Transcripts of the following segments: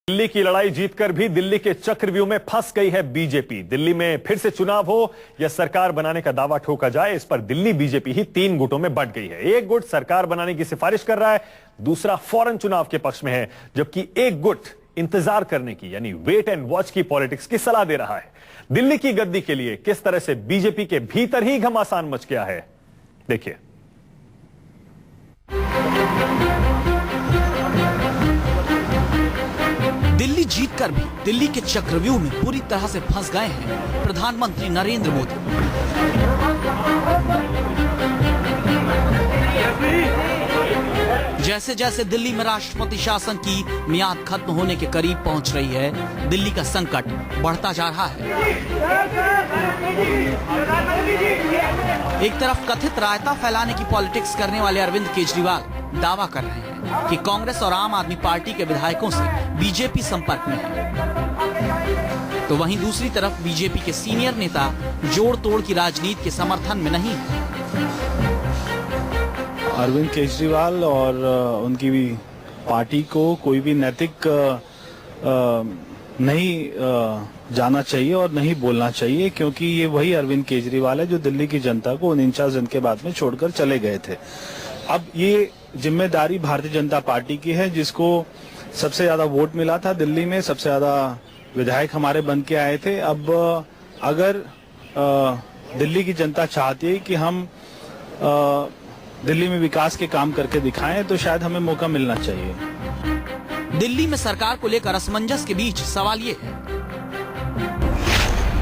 दिल्ली की लड़ाई जीतकर भी दिल्ली के चक्रव्यूह में फंस गई है बीजेपी। दिल्ली में फिर से चुनाव हो या सरकार बनाने का दावा ठोका जाए, इस पर दिल्ली बीजेपी ही 3 गुटों में बंट गई है। एक गुट सरकार बनाने की सिफारिश कर रहा है, दूसरा फौरन चुनाव के पक्ष में है, जबकि एक गुट इंतजार करने की यानी वेट एंड वॉच की पॉलिटिक्स की सलाह दे रहा है। दिल्ली की गद्दी के लिए किस तरह से बीजेपी के भीतर ही घमासान मच गया है, देखिए। दिल्ली जीतकर भी दिल्ली के चक्रव्यूह में पूरी तरह से फंस गए हैं प्रधानमंत्री नरेंद्र मोदी। जैसे जैसे दिल्ली में राष्ट्रपति शासन की मियाद खत्म होने के करीब पहुंच रही है, दिल्ली का संकट बढ़ता जा रहा है। एक तरफ कथित रायता फैलाने की पॉलिटिक्स करने वाले अरविंद केजरीवाल दावा कर रहे हैं कि कांग्रेस और आम आदमी पार्टी के विधायकों से बीजेपी संपर्क में है, तो वहीं दूसरी तरफ बीजेपी के सीनियर नेता जोड़ तोड़ की राजनीति के समर्थन में नहीं है। अरविंद केजरीवाल और उनकी भी पार्टी को कोई भी नैतिक नहीं जाना चाहिए और नहीं बोलना चाहिए, क्योंकि ये वही अरविंद केजरीवाल है जो दिल्ली की जनता को 49 दिन के बाद में छोड़कर चले गए थे। अब ये जिम्मेदारी भारतीय जनता पार्टी की है, जिसको सबसे ज्यादा वोट मिला था दिल्ली में, सबसे ज्यादा विधायक हमारे बन के आए थे। अब अगर दिल्ली की जनता चाहती है कि हम दिल्ली में विकास के काम करके दिखाएं, तो शायद हमें मौका मिलना चाहिए। दिल्ली में सरकार को लेकर असमंजस के बीच सवाल ये है,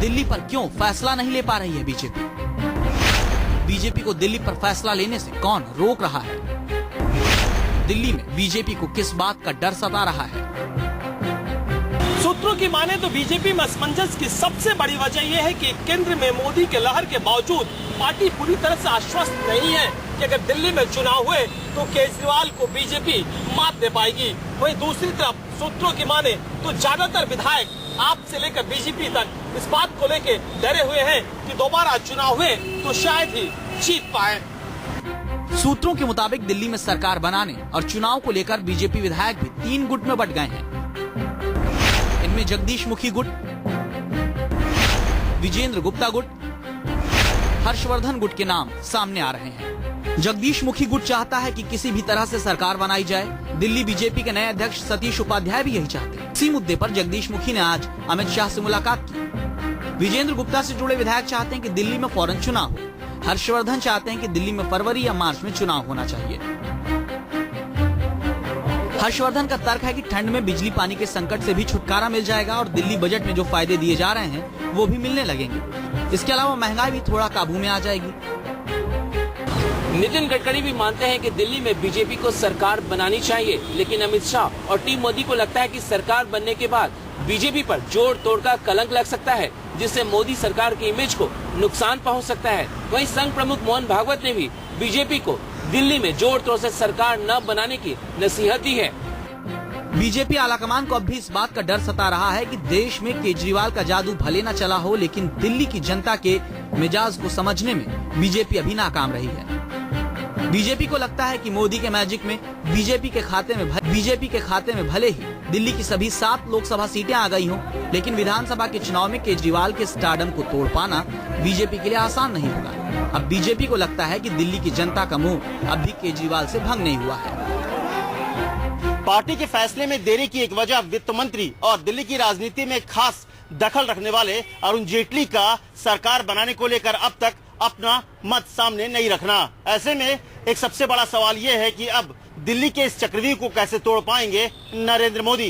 दिल्ली पर क्यों फैसला नहीं ले पा रही है बीजेपी? बीजेपी को दिल्ली पर फैसला लेने से कौन रोक रहा है? दिल्ली में बीजेपी को किस बात का डर सता रहा है? सूत्रों की माने तो बीजेपी में असमंजस की सबसे बड़ी वजह यह है कि केंद्र में मोदी के लहर के बावजूद पार्टी पूरी तरह से आश्वस्त नहीं है कि अगर दिल्ली में चुनाव हुए तो केजरीवाल को बीजेपी मात दे पाएगी। वहीं दूसरी तरफ सूत्रों की माने तो ज्यादातर विधायक आप से लेकर बीजेपी तक इस बात को लेकर डरे हुए हैं कि दोबारा चुनाव हुए तो शायद ही जीत पाए। सूत्रों के मुताबिक दिल्ली में सरकार बनाने और चुनाव को लेकर बीजेपी विधायक भी 3 गुट में बंट गए हैं। इनमें जगदीश मुखी गुट, विजेंद्र गुप्ता गुट, हर्षवर्धन गुट के नाम सामने आ रहे हैं। जगदीश मुखी गुट चाहता है कि किसी भी तरह से सरकार बनाई जाए। दिल्ली बीजेपी के नए अध्यक्ष सतीश उपाध्याय भी यही चाहते हैं। इसी मुद्दे पर जगदीश मुखी ने आज अमित शाह से मुलाकात की। विजेंद्र गुप्ता से जुड़े विधायक चाहते हैं कि दिल्ली में फौरन चुनाव हो। हर्षवर्धन चाहते हैं कि दिल्ली में फरवरी या मार्च में चुनाव होना चाहिए। हर्षवर्धन का तर्क है कि ठंड में बिजली पानी के संकट से भी छुटकारा मिल जाएगा और दिल्ली बजट में जो फायदे दिए जा रहे हैं वो भी मिलने लगेंगे। इसके अलावा महंगाई भी थोड़ा काबू में आ जाएगी। नितिन गडकरी भी मानते हैं कि दिल्ली में बीजेपी को सरकार बनानी चाहिए, लेकिन अमित शाह और टीम मोदी को लगता है कि सरकार बनने के बाद बीजेपी पर जोड़ तोड़ का कलंक लग सकता है, जिससे मोदी सरकार की इमेज को नुकसान पहुंच सकता है। वहीं संघ प्रमुख मोहन भागवत ने भी बीजेपी को दिल्ली में जोड़ तोड़ से सरकार न बनाने की नसीहत दी है। बीजेपी आलाकमान को अब भी इस बात का डर सता रहा है कि देश में केजरीवाल का जादू भले न चला हो, लेकिन दिल्ली की जनता के मिजाज को समझने में बीजेपी अभी नाकाम रही है। बीजेपी को लगता है कि मोदी के मैजिक में बीजेपी के खाते में भले ही दिल्ली की सभी 7 लोकसभा सीटें आ गई हों, लेकिन विधानसभा के चुनाव में केजरीवाल के स्टारडम को तोड़ पाना बीजेपी के लिए आसान नहीं होगा। अब बीजेपी को लगता है कि दिल्ली की जनता का मुंह अब भी केजरीवाल से भंग नहीं हुआ है। पार्टी के फैसले में देरी की एक वजह वित्त मंत्री और दिल्ली की राजनीति में खास दखल रखने वाले अरुण जेटली का सरकार बनाने को लेकर अब तक अपना मत सामने नहीं रखना। ऐसे में एक सबसे बड़ा सवाल यह है कि अब दिल्ली के इस चक्रव्यूह को कैसे तोड़ पाएंगे नरेंद्र मोदी।